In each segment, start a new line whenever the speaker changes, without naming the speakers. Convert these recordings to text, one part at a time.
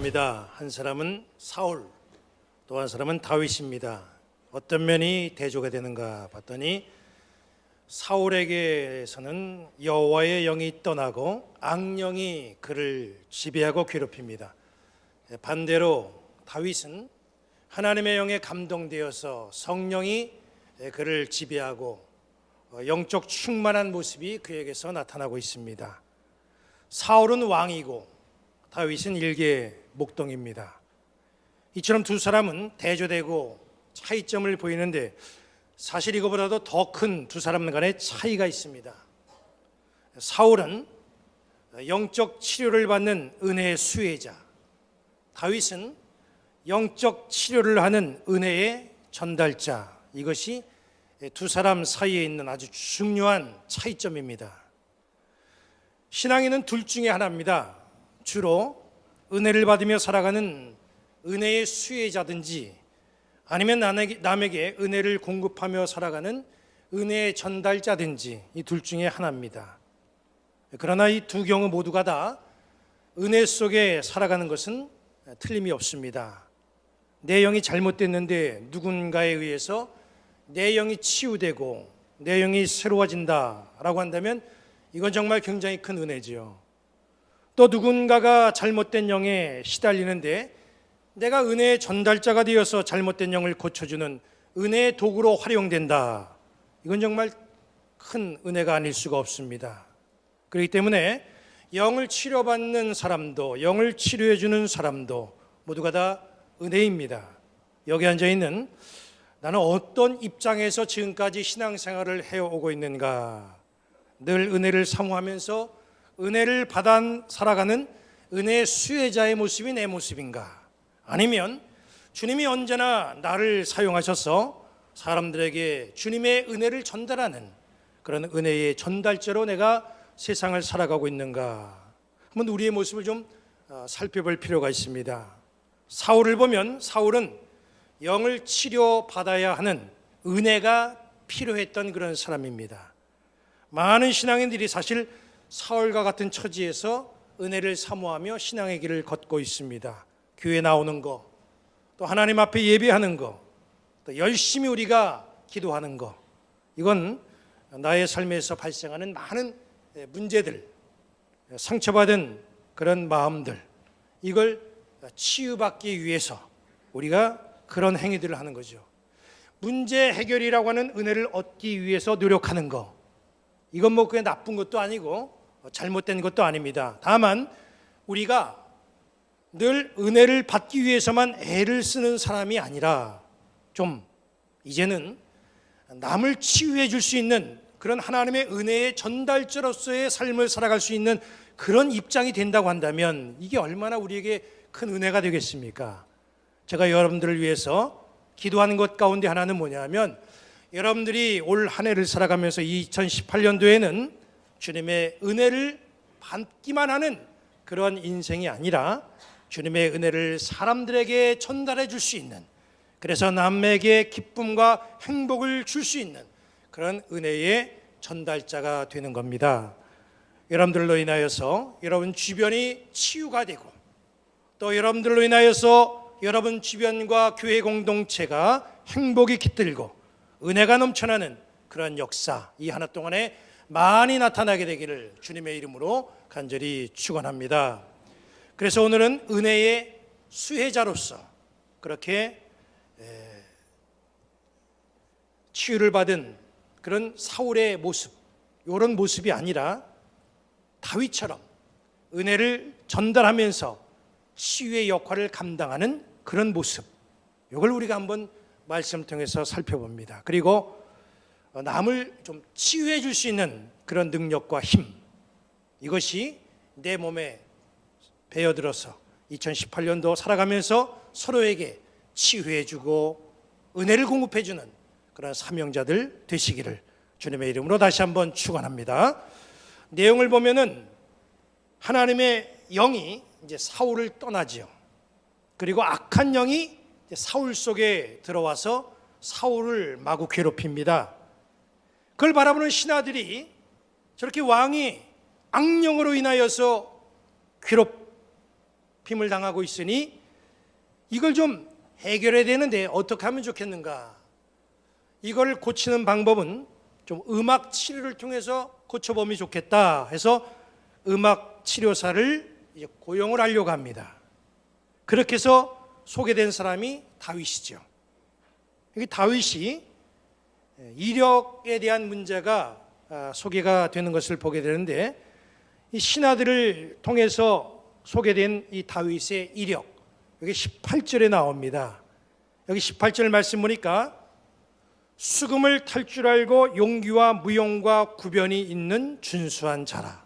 합니다. 한 사람은 사울, 또 한 사람은 다윗입니다. 어떤 면이 대조가 되는가 봤더니 사울에게서는 여호와의 영이 떠나고 악령이 그를 지배하고 괴롭힙니다. 반대로 다윗은 하나님의 영에 감동되어서 성령이 그를 지배하고 영적 충만한 모습이 그에게서 나타나고 있습니다. 사울은 왕이고 다윗은 일개 목동입니다. 이처럼 두 사람은 대조되고 차이점을 보이는데 사실 이거보다도 더 큰 두 사람 간의 차이가 있습니다. 사울은 영적 치료를 받는 은혜의 수혜자, 다윗은 영적 치료를 하는 은혜의 전달자. 이것이 두 사람 사이에 있는 아주 중요한 차이점입니다. 신앙인은 둘 중에 하나입니다. 주로 은혜를 받으며 살아가는 은혜의 수혜자든지 아니면 남에게 은혜를 공급하며 살아가는 은혜의 전달자든지 이 둘 중에 하나입니다. 그러나 이 두 경우 모두가 다 은혜 속에 살아가는 것은 틀림이 없습니다. 내 영이 잘못됐는데 누군가에 의해서 내 영이 치유되고 내 영이 새로워진다라고 한다면 이건 정말 굉장히 큰 은혜지요. 또 누군가가 잘못된 영에 시달리는데 내가 은혜의 전달자가 되어서 잘못된 영을 고쳐주는 은혜의 도구로 활용된다. 이건 정말 큰 은혜가 아닐 수가 없습니다. 그렇기 때문에 영을 치료받는 사람도 영을 치료해주는 사람도 모두가 다 은혜입니다. 여기 앉아있는 나는 어떤 입장에서 지금까지 신앙생활을 해오고 있는가, 늘 은혜를 사모하면서 은혜를 받아 살아가는 은혜의 수혜자의 모습이 내 모습인가, 아니면 주님이 언제나 나를 사용하셔서 사람들에게 주님의 은혜를 전달하는 그런 은혜의 전달자로 내가 세상을 살아가고 있는가, 한번 우리의 모습을 좀 살펴볼 필요가 있습니다. 사울을 보면 사울은 영을 치료받아야 하는 은혜가 필요했던 그런 사람입니다. 많은 신앙인들이 사실 사울과 같은 처지에서 은혜를 사모하며 신앙의 길을 걷고 있습니다. 교회 나오는 거, 또 하나님 앞에 예배하는 거, 또 열심히 우리가 기도하는 거, 이건 나의 삶에서 발생하는 많은 문제들, 상처받은 그런 마음들, 이걸 치유받기 위해서 우리가 그런 행위들을 하는 거죠. 문제 해결이라고 하는 은혜를 얻기 위해서 노력하는 거, 이건 뭐 그게 나쁜 것도 아니고 잘못된 것도 아닙니다. 다만 우리가 늘 은혜를 받기 위해서만 애를 쓰는 사람이 아니라 좀 이제는 남을 치유해 줄 수 있는 그런 하나님의 은혜의 전달자로서의 삶을 살아갈 수 있는 그런 입장이 된다고 한다면 이게 얼마나 우리에게 큰 은혜가 되겠습니까? 제가 여러분들을 위해서 기도하는 것 가운데 하나는 뭐냐면, 여러분들이 올 한 해를 살아가면서 2018년도에는 주님의 은혜를 받기만 하는 그런 인생이 아니라 주님의 은혜를 사람들에게 전달해 줄 수 있는, 그래서 남에게 기쁨과 행복을 줄 수 있는 그런 은혜의 전달자가 되는 겁니다. 여러분들로 인하여서 여러분 주변이 치유가 되고, 또 여러분들로 인하여서 여러분 주변과 교회 공동체가 행복이 깃들고 은혜가 넘쳐나는 그런 역사, 이 한 해 동안에 많이 나타나게 되기를 주님의 이름으로 간절히 축원합니다. 그래서 오늘은 은혜의 수혜자로서 그렇게 치유를 받은 그런 사울의 모습, 이런 모습이 아니라 다윗처럼 은혜를 전달하면서 치유의 역할을 감당하는 그런 모습, 이걸 우리가 한번 말씀을 통해서 살펴봅니다. 그리고 남을 좀 치유해 줄 수 있는 그런 능력과 힘, 이것이 내 몸에 배어들어서 2018년도 살아가면서 서로에게 치유해 주고 은혜를 공급해 주는 그런 사명자들 되시기를 주님의 이름으로 다시 한번 축원합니다. 내용을 보면은 하나님의 영이 이제 사울을 떠나지요. 그리고 악한 영이 사울 속에 들어와서 사울을 마구 괴롭힙니다. 그걸 바라보는 신하들이 저렇게 왕이 악령으로 인하여서 괴롭힘을 당하고 있으니 이걸 좀 해결해야 되는데 어떻게 하면 좋겠는가? 이걸 고치는 방법은 좀 음악 치료를 통해서 고쳐보면 좋겠다 해서 음악 치료사를 이제 고용을 하려고 합니다. 그렇게 해서 소개된 사람이 다윗이죠. 여기 다윗이 이력에 대한 문제가 소개가 되는 것을 보게 되는데, 이 신하들을 통해서 소개된 이 다윗의 이력, 여기 18절에 나옵니다. 여기 18절 말씀 보니까 수금을 탈 줄 알고 용기와 무용과 구변이 있는 준수한 자라,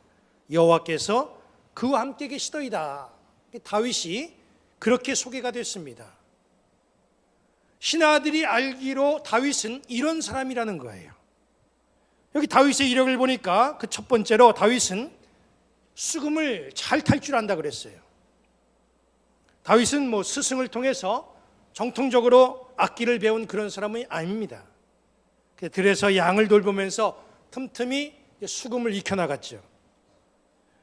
여호와께서 그와 함께 계시더이다. 다윗이 그렇게 소개가 됐습니다. 신하들이 알기로 다윗은 이런 사람이라는 거예요. 여기 다윗의 이력을 보니까 그 첫 번째로 다윗은 수금을 잘 탈 줄 안다 그랬어요. 다윗은 뭐 스승을 통해서 정통적으로 악기를 배운 그런 사람은 아닙니다. 들에서 양을 돌보면서 틈틈이 수금을 익혀나갔죠.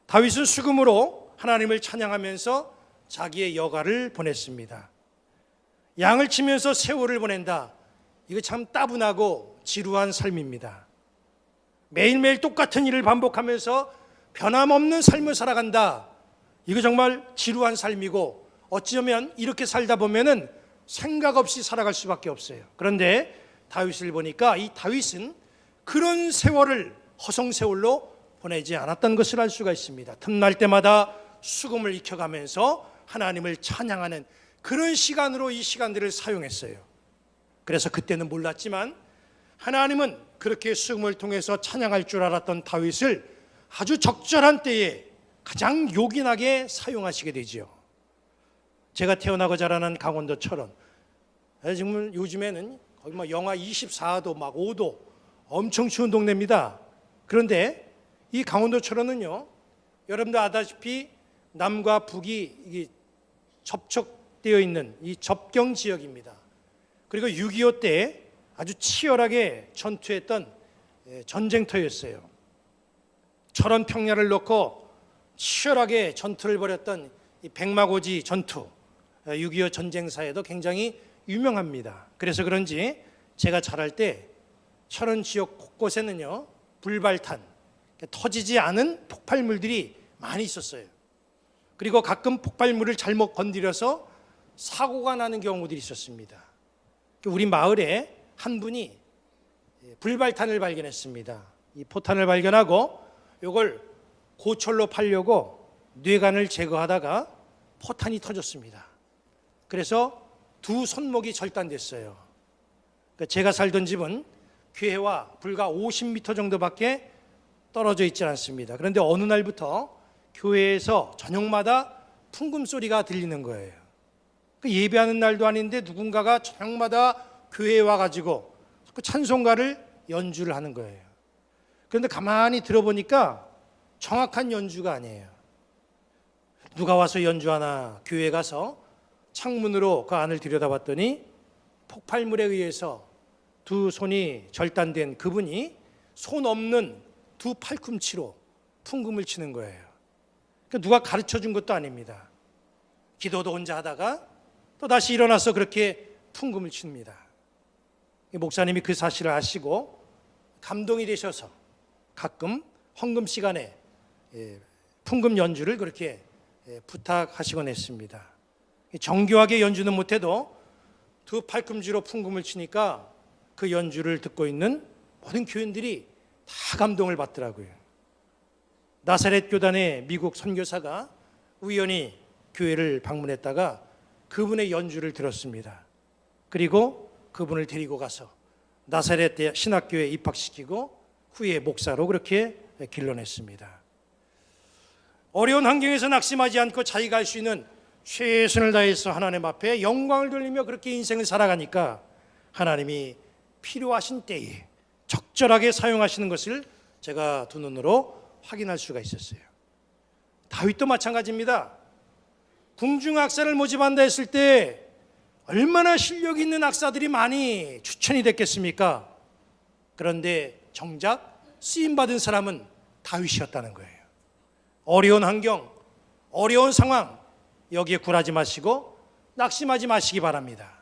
다윗은 수금으로 하나님을 찬양하면서 자기의 여가를 보냈습니다. 양을 치면서 세월을 보낸다. 이거 참 따분하고 지루한 삶입니다. 매일매일 똑같은 일을 반복하면서 변함없는 삶을 살아간다. 이거 정말 지루한 삶이고, 어찌보면 이렇게 살다 보면은 생각 없이 살아갈 수밖에 없어요. 그런데 다윗을 보니까 이 다윗은 그런 세월을 허송세월로 보내지 않았던 것을 알 수가 있습니다. 틈날 때마다 수금을 익혀가면서 하나님을 찬양하는 그런 시간으로 이 시간들을 사용했어요. 그래서 그때는 몰랐지만 하나님은 그렇게 수금을 통해서 찬양할 줄 알았던 다윗을 아주 적절한 때에 가장 요긴하게 사용하시게 되지요. 제가 태어나고 자라난 강원도 철원, 지금 요즘에는 거의 뭐 영하 24도 막 5도 엄청 추운 동네입니다. 그런데 이 강원도 철원은요, 여러분도 아다시피 남과 북이 이게 접촉되어 있는 이 접경 지역입니다. 그리고 6.25 때 아주 치열하게 전투했던 전쟁터였어요. 철원 평야를 놓고 치열하게 전투를 벌였던 이 백마고지 전투, 6.25 전쟁사에도 굉장히 유명합니다. 그래서 그런지 제가 자랄 때 철원 지역 곳곳에는요, 불발탄, 터지지 않은 폭발물들이 많이 있었어요. 그리고 가끔 폭발물을 잘못 건드려서 사고가 나는 경우들이 있었습니다. 우리 마을에 한 분이 불발탄을 발견했습니다. 이 포탄을 발견하고 이걸 고철로 팔려고 뇌관을 제거하다가 포탄이 터졌습니다. 그래서 두 손목이 절단됐어요. 제가 살던 집은 교회와 불과 50m 정도밖에 떨어져 있지 않습니다. 그런데 어느 날부터 교회에서 저녁마다 풍금 소리가 들리는 거예요. 예배하는 날도 아닌데 누군가가 저녁마다 교회에 와가지고 그 찬송가를 연주를 하는 거예요. 그런데 가만히 들어보니까 정확한 연주가 아니에요. 누가 와서 연주하나 교회에 가서 창문으로 그 안을 들여다봤더니 폭발물에 의해서 두 손이 절단된 그분이 손 없는 두 팔꿈치로 풍금을 치는 거예요. 그러니까 누가 가르쳐 준 것도 아닙니다. 기도도 혼자 하다가 또 다시 일어나서 그렇게 풍금을 칩니다. 목사님이 그 사실을 아시고 감동이 되셔서 가끔 헌금 시간에 풍금 연주를 그렇게 부탁하시곤 했습니다. 정교하게 연주는 못해도 두 팔꿈치로 풍금을 치니까 그 연주를 듣고 있는 모든 교인들이 다 감동을 받더라고요. 나사렛 교단의 미국 선교사가 우연히 교회를 방문했다가 그분의 연주를 들었습니다. 그리고 그분을 데리고 가서 나사렛 신학교에 입학시키고 후에 목사로 그렇게 길러냈습니다. 어려운 환경에서 낙심하지 않고 자기가 할 수 있는 최선을 다해서 하나님 앞에 영광을 돌리며 그렇게 인생을 살아가니까 하나님이 필요하신 때에 적절하게 사용하시는 것을 제가 두 눈으로 확인할 수가 있었어요. 다윗도 마찬가지입니다. 궁중악사를 모집한다 했을 때 얼마나 실력 있는 악사들이 많이 추천이 됐겠습니까? 그런데 정작 쓰임받은 사람은 다윗이었다는 거예요. 어려운 환경, 어려운 상황, 여기에 굴하지 마시고 낙심하지 마시기 바랍니다.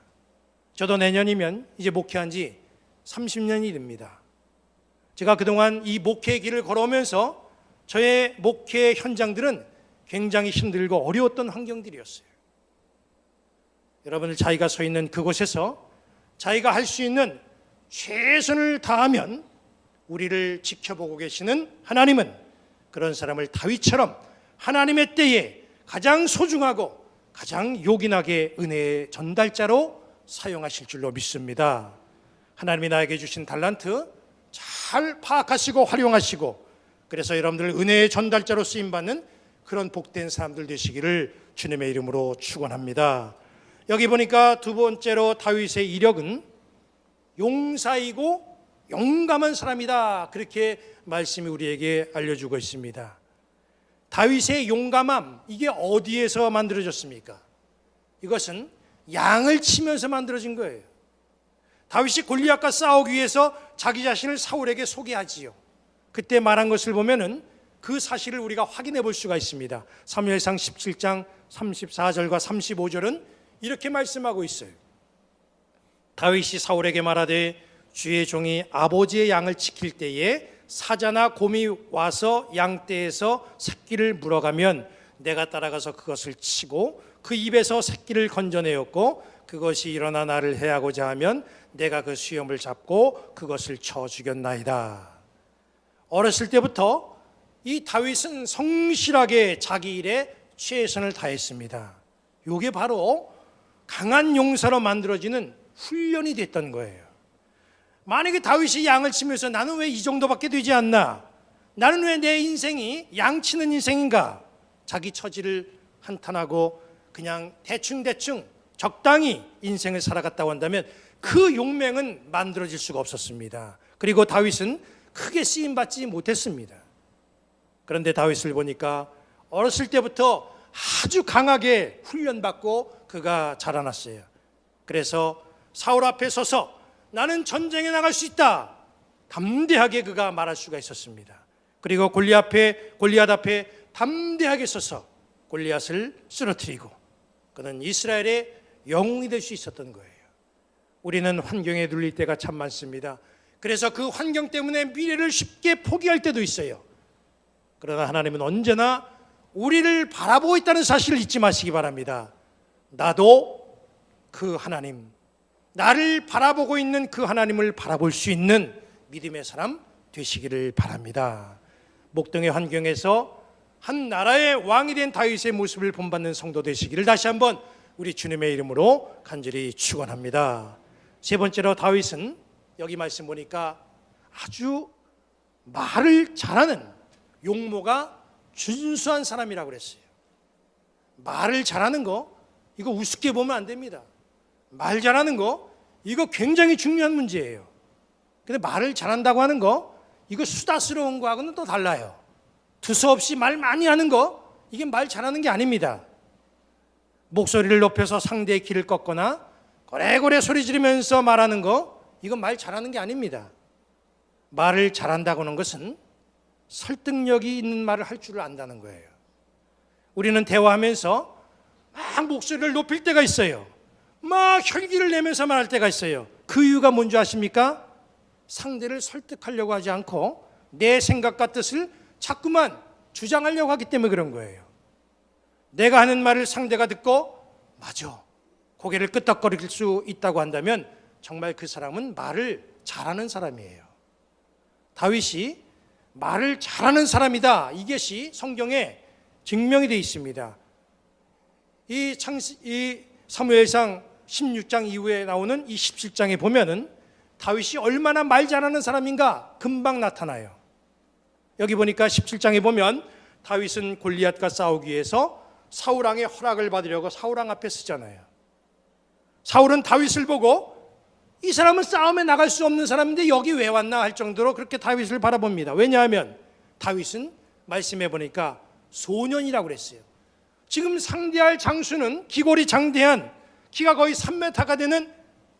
저도 내년이면 이제 목회한 지 30년이 됩니다. 제가 그동안 이 목회의 길을 걸어오면서 저의 목회 현장들은 굉장히 힘들고 어려웠던 환경들이었어요. 여러분들, 자기가 서 있는 그곳에서 자기가 할 수 있는 최선을 다하면 우리를 지켜보고 계시는 하나님은 그런 사람을 다윗처럼 하나님의 때에 가장 소중하고 가장 요긴하게 은혜의 전달자로 사용하실 줄로 믿습니다. 하나님이 나에게 주신 달란트 잘 파악하시고 활용하시고, 그래서 여러분들 은혜의 전달자로 쓰임받는 그런 복된 사람들 되시기를 주님의 이름으로 축원합니다. 여기 보니까 두 번째로 다윗의 이력은 용사이고 용감한 사람이다, 그렇게 말씀이 우리에게 알려주고 있습니다. 다윗의 용감함, 이게 어디에서 만들어졌습니까? 이것은 양을 치면서 만들어진 거예요. 다윗이 골리앗과 싸우기 위해서 자기 자신을 사울에게 소개하지요. 그때 말한 것을 보면은 그 사실을 우리가 확인해 볼 수가 있습니다. 사무엘상 17장 34절과 35절은 이렇게 말씀하고 있어요. 다윗이 사울에게 말하되 주의 종이 아버지의 양을 지킬 때에 사자나 곰이 와서 양떼에서 새끼를 물어가면 내가 따라가서 그것을 치고 그 입에서 새끼를 건져내었고, 그것이 일어나 나를 해하고자 하면 내가 그 수염을 잡고 그것을 쳐 죽였나이다. 어렸을 때부터 이 다윗은 성실하게 자기 일에 최선을 다했습니다. 이게 바로 강한 용사로 만들어지는 훈련이 됐던 거예요. 만약에 다윗이 양을 치면서 나는 왜 이 정도밖에 되지 않나, 나는 왜 내 인생이 양치는 인생인가, 자기 처지를 한탄하고 그냥 대충 적당히 인생을 살아갔다고 한다면 그 용맹은 만들어질 수가 없었습니다. 그리고 다윗은 크게 쓰임받지 못했습니다. 그런데 다윗을 보니까 어렸을 때부터 아주 강하게 훈련받고 그가 자라났어요. 그래서 사울 앞에 서서 나는 전쟁에 나갈 수 있다, 담대하게 그가 말할 수가 있었습니다. 그리고 골리앗 앞에 담대하게 서서 골리앗을 쓰러뜨리고 그는 이스라엘의 영웅이 될 수 있었던 거예요. 우리는 환경에 눌릴 때가 참 많습니다. 그래서 그 환경 때문에 미래를 쉽게 포기할 때도 있어요. 그러나 하나님은 언제나 우리를 바라보고 있다는 사실을 잊지 마시기 바랍니다. 나도 그 하나님, 나를 바라보고 있는 그 하나님을 바라볼 수 있는 믿음의 사람 되시기를 바랍니다. 목동의 환경에서 한 나라의 왕이 된 다윗의 모습을 본받는 성도 되시기를 다시 한번 우리 주님의 이름으로 간절히 축원합니다. 세 번째로 다윗은 여기 말씀 보니까 아주 말을 잘하는, 용모가 준수한 사람이라고 그랬어요. 말을 잘하는 거, 이거 우습게 보면 안 됩니다. 말 잘하는 거, 이거 굉장히 중요한 문제예요. 근데 말을 잘한다고 하는 거, 이거 수다스러운 거하고는 또 달라요. 두서없이 말 많이 하는 거, 이게 말 잘하는 게 아닙니다. 목소리를 높여서 상대의 귀를 꺾거나 고래고래 소리 지르면서 말하는 거, 이건 말 잘하는 게 아닙니다. 말을 잘한다고 하는 것은 설득력이 있는 말을 할 줄을 안다는 거예요. 우리는 대화하면서 막 목소리를 높일 때가 있어요. 막 혈기를 내면서 말할 때가 있어요. 그 이유가 뭔지 아십니까? 상대를 설득하려고 하지 않고 내 생각과 뜻을 자꾸만 주장하려고 하기 때문에 그런 거예요. 내가 하는 말을 상대가 듣고 맞아, 고개를 끄덕거릴 수 있다고 한다면 정말 그 사람은 말을 잘하는 사람이에요. 다윗이 말을 잘하는 사람이다, 이것이 성경에 증명이 되어 있습니다. 이 사무엘상 16장 이후에 나오는 이 17장에 보면은 다윗이 얼마나 말 잘하는 사람인가 금방 나타나요. 여기 보니까 17장에 보면 다윗은 골리앗과 싸우기 위해서 사울왕의 허락을 받으려고 사울왕 앞에 서잖아요. 사울은 다윗을 보고 이 사람은 싸움에 나갈 수 없는 사람인데 여기 왜 왔나 할 정도로 그렇게 다윗을 바라봅니다. 왜냐하면 다윗은 말씀해 보니까 소년이라고 그랬어요. 지금 상대할 장수는 기골이 장대한, 키가 거의 3m가 되는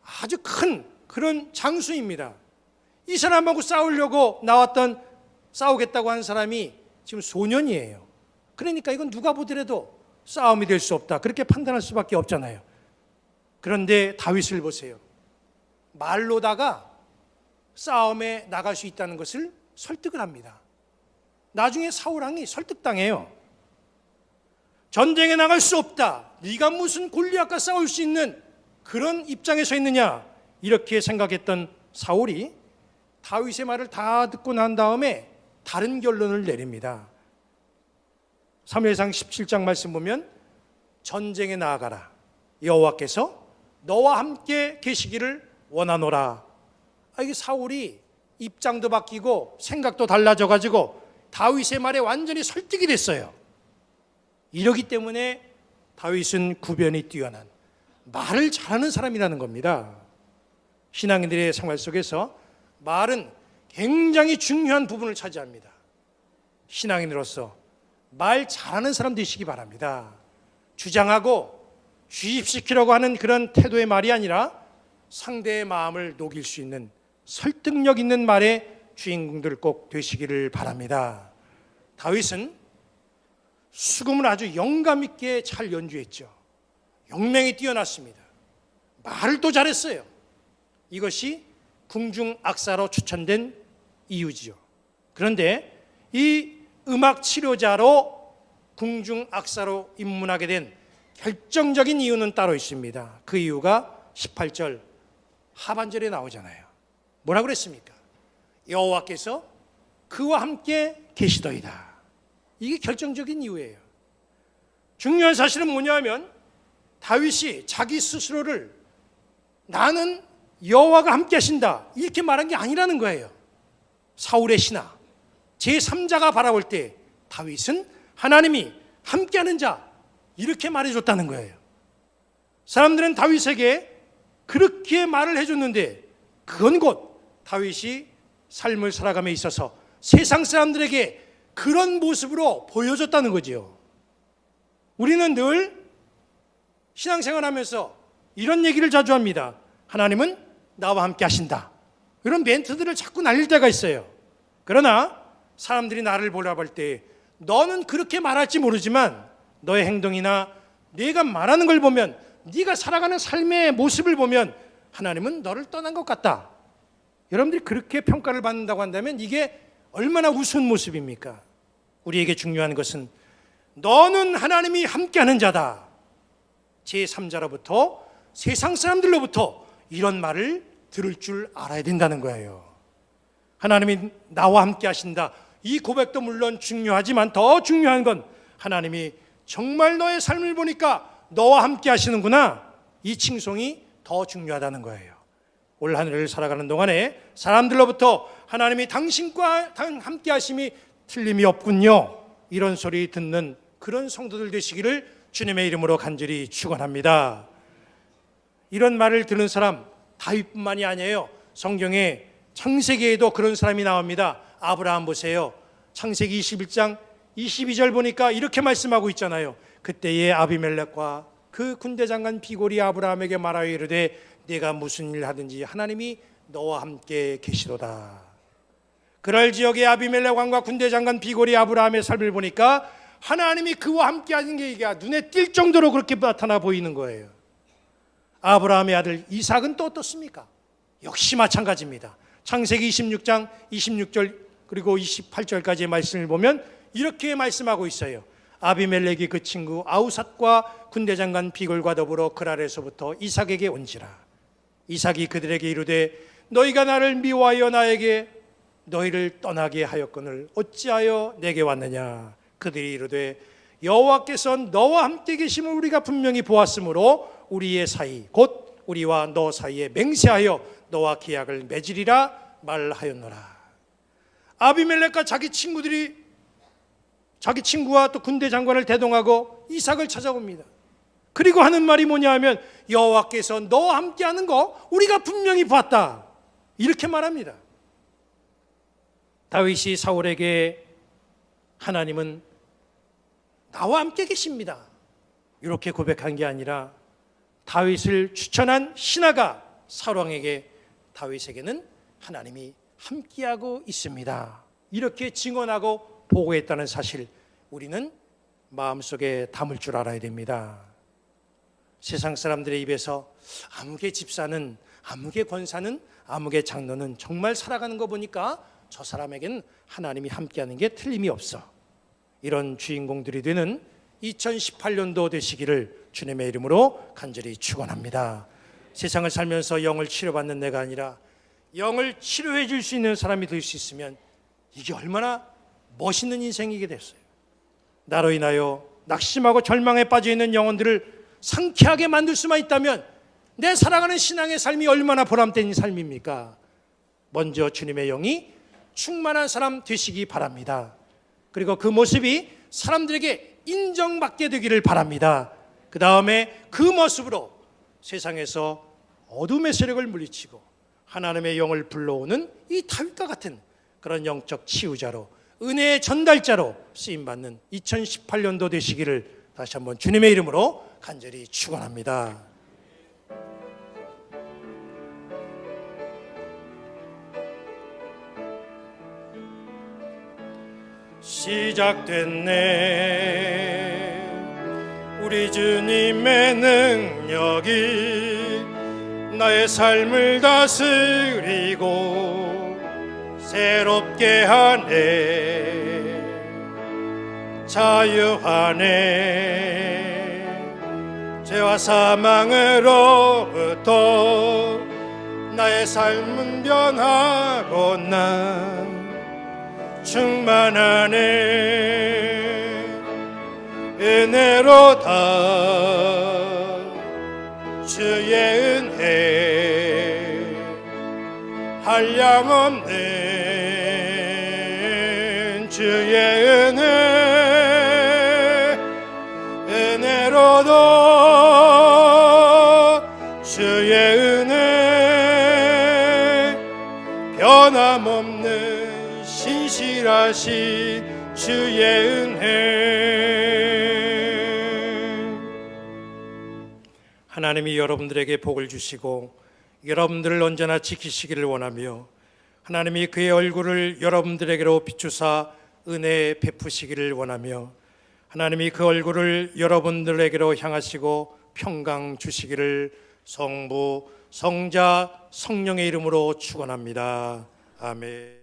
아주 큰 그런 장수입니다. 이 사람하고 싸우려고 싸우겠다고 한 사람이 지금 소년이에요. 그러니까 이건 누가 보더라도 싸움이 될 수 없다. 그렇게 판단할 수밖에 없잖아요. 그런데 다윗을 보세요. 말로다가 싸움에 나갈 수 있다는 것을 설득을 합니다. 나중에 사울왕이 설득당해요. 전쟁에 나갈 수 없다. 네가 무슨 골리앗과 싸울 수 있는 그런 입장에 서 있느냐, 이렇게 생각했던 사울이 다윗의 말을 다 듣고 난 다음에 다른 결론을 내립니다. 사무엘상 17장 말씀 보면 전쟁에 나아가라. 여호와께서 너와 함께 계시기를 원하노라. 이게 사울이 입장도 바뀌고 생각도 달라져가지고 다윗의 말에 완전히 설득이 됐어요. 이러기 때문에 다윗은 구변이 뛰어난 말을 잘하는 사람이라는 겁니다. 신앙인들의 생활 속에서 말은 굉장히 중요한 부분을 차지합니다. 신앙인으로서 말 잘하는 사람 되시기 바랍니다. 주장하고 주입시키려고 하는 그런 태도의 말이 아니라 상대의 마음을 녹일 수 있는 설득력 있는 말의 주인공들 꼭 되시기를 바랍니다. 다윗은 수금을 아주 영감 있게 잘 연주했죠. 영명이 뛰어났습니다. 말을 또 잘했어요. 이것이 궁중악사로 추천된 이유지요. 그런데 이 음악 치료자로 궁중악사로 입문하게 된 결정적인 이유는 따로 있습니다. 그 이유가 18절 하반절에 나오잖아요. 뭐라고 그랬습니까? 여호와께서 그와 함께 계시더이다. 이게 결정적인 이유예요. 중요한 사실은 뭐냐면 다윗이 자기 스스로를 나는 여호와가 함께 하신다 이렇게 말한 게 아니라는 거예요. 사울의 신하 제3자가 바라볼 때 다윗은 하나님이 함께하는 자 이렇게 말해줬다는 거예요. 사람들은 다윗에게 그렇게 말을 해줬는데 그건 곧 다윗이 삶을 살아감에 있어서 세상 사람들에게 그런 모습으로 보여줬다는 거지요. 우리는 늘 신앙생활하면서 이런 얘기를 자주 합니다. 하나님은 나와 함께 하신다. 이런 멘트들을 자꾸 날릴 때가 있어요. 그러나 사람들이 나를 보라볼 때 너는 그렇게 말할지 모르지만 너의 행동이나 내가 말하는 걸 보면 네가 살아가는 삶의 모습을 보면 하나님은 너를 떠난 것 같다. 여러분들이 그렇게 평가를 받는다고 한다면 이게 얼마나 우스운 모습입니까? 우리에게 중요한 것은 너는 하나님이 함께하는 자다. 제3자로부터 세상 사람들로부터 이런 말을 들을 줄 알아야 된다는 거예요. 하나님이 나와 함께 하신다. 이 고백도 물론 중요하지만 더 중요한 건 하나님이 정말 너의 삶을 보니까 너와 함께 하시는구나. 이 칭송이 더 중요하다는 거예요. 올 한 해를 살아가는 동안에 사람들로부터 하나님이 당신과 함께 하심이 틀림이 없군요. 이런 소리 듣는 그런 성도들 되시기를 주님의 이름으로 간절히 축원합니다. 이런 말을 들은 사람 다윗뿐만이 아니에요. 성경에 창세기에도 그런 사람이 나옵니다. 아브라함 보세요. 창세기 21장 22절 보니까 이렇게 말씀하고 있잖아요. 그때에 아비멜렉과 그 군대장관 비골이 아브라함에게 말하여 이르되 네가 무슨 일 하든지 하나님이 너와 함께 계시도다. 그럴 지역의 아비멜렉 왕과 군대장관 비골이 아브라함의 삶을 보니까 하나님이 그와 함께 하는 게 이게 눈에 띌 정도로 그렇게 나타나 보이는 거예요. 아브라함의 아들 이삭은 또 어떻습니까? 역시 마찬가지입니다. 창세기 26장 26절 그리고 28절까지의 말씀을 보면 이렇게 말씀하고 있어요. 아비멜렉이 그 친구 아우삿과 군대장관 비골과 더불어 그랄에서부터 이삭에게 온지라. 이삭이 그들에게 이르되 너희가 나를 미워하여 나에게 너희를 떠나게 하였거늘 어찌하여 내게 왔느냐. 그들이 이르되 여호와께서 너와 함께 계심을 우리가 분명히 보았으므로 우리의 사이 곧 우리와 너 사이에 맹세하여 너와 계약을 맺으리라 말하였노라. 아비멜렉과 자기 친구와 또 군대 장관을 대동하고 이삭을 찾아옵니다. 그리고 하는 말이 뭐냐 하면 여호와께서 너와 함께하는 거 우리가 분명히 봤다. 이렇게 말합니다. 다윗이 사울에게 하나님은 나와 함께 계십니다. 이렇게 고백한 게 아니라 다윗을 추천한 신하가 사울왕에게 다윗에게는 하나님이 함께하고 있습니다. 이렇게 증언하고 보고했다는 사실 우리는 마음속에 담을 줄 알아야 됩니다. 세상 사람들의 입에서 아무개 집사는, 아무개 권사는, 아무개 장로는 정말 살아가는 거 보니까 저 사람에겐 하나님이 함께하는 게 틀림이 없어. 이런 주인공들이 되는 2018년도 되시기를 주님의 이름으로 간절히 축원합니다. 세상을 살면서 영을 치료받는 내가 아니라 영을 치료해 줄 수 있는 사람이 될 수 있으면 이게 얼마나 멋있는 인생이게 됐어요. 나로 인하여 낙심하고 절망에 빠져 있는 영혼들을 상쾌하게 만들 수만 있다면 내 살아가는 신앙의 삶이 얼마나 보람된 삶입니까? 먼저 주님의 영이 충만한 사람 되시기 바랍니다. 그리고 그 모습이 사람들에게 인정받게 되기를 바랍니다. 그 다음에 그 모습으로 세상에서 어둠의 세력을 물리치고 하나님의 영을 불러오는 이 다윗과 같은 그런 영적 치유자로, 은혜의 전달자로 쓰임받는 2018년도 되시기를 다시 한번 주님의 이름으로 간절히 축원합니다. 시작됐네 우리 주님의 능력이 나의 삶을 다스리고 새롭게 하네 자유하네 죄와 사망으로부터 나의 삶은 변하고 난 충만하네 은혜로다 주의 은혜 한량없는 주의 은혜 은혜로다 주의 은혜 변함없는 신실하신 주의 은혜 하나님이 여러분들에게 복을 주시고 여러분들을 언제나 지키시기를 원하며 하나님이 그의 얼굴을 여러분들에게로 비추사 은혜 베푸시기를 원하며 하나님이 그 얼굴을 여러분들에게로 향하시고 평강 주시기를 성부, 성자, 성령의 이름으로 축원합니다. 아멘.